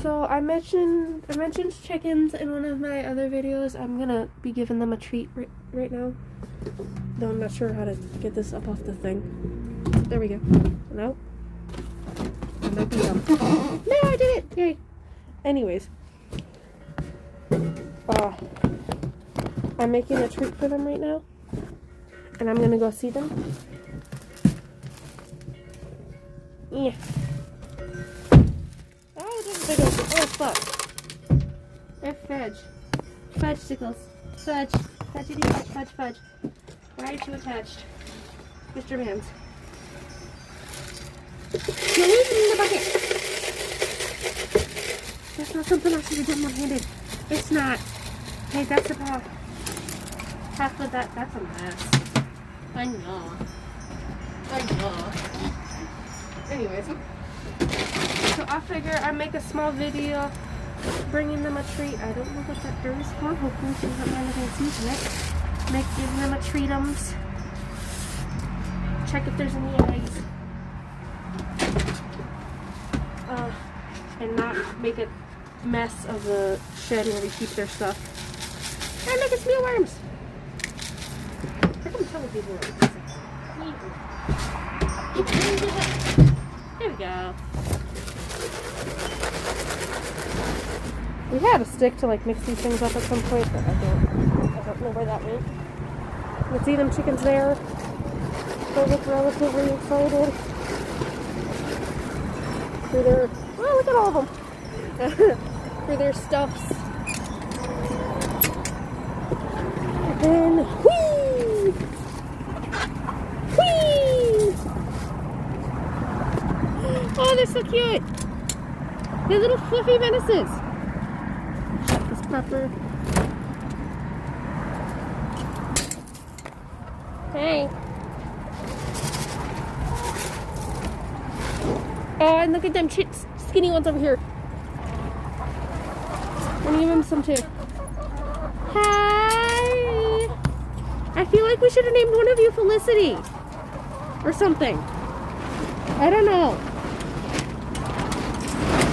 So I mentioned chickens in one of my other videos. I'm gonna be giving them a treat right now. Though I'm not sure how to get this up off the thing. There we go. Nope. That might be dumb. No, I did it! Yay! Anyways. I'm making a treat for them right now. And I'm gonna go see them. Yeah. Oh, there's a big old... Oh, fuck. They're fudge. Fudge-sicles. Fudge. Fudgity fudge, fudge, fudge. Why aren't you attached? Mr. Vans. You're losing in the bucket. That's not something I should have done one-handed. It's not. Hey, that's the paw. Half of that, that's a mess. I know. I know. Anyways. So I figure I make a small video bringing them a treat. I don't know what that door is for. Hopefully she doesn't mind if I see it. Giving them a treatums. Check if there's any eggs. And not make a mess of the shed where we keep their stuff. And make us mealworms. How come telling people what There we go. We had a stick to like mix these things up at some point, but I don't know where that went. You can see them chickens there. They look relatively excited. For their, oh, look at all of them. For their stuffs. And then, whee! Whee! Oh, they're so cute. They're little fluffy menaces. Shut this pupper. Hey. And look at them skinny ones over here. I'm gonna give them some too. Hi! I feel like we should have named one of you Felicity. Or something. I don't know.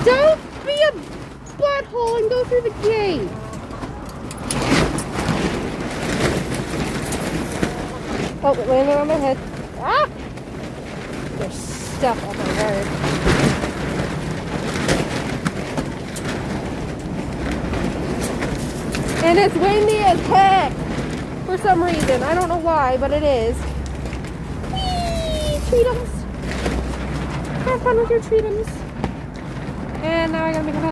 Don't be a butthole and go through the gate. Oh, it landed on my head. Ah! There's stuff on my yard. And it's windy as heck for some reason. I don't know why, but it is. Whee! Treatums. Have fun with your treatums. And now I gotta make a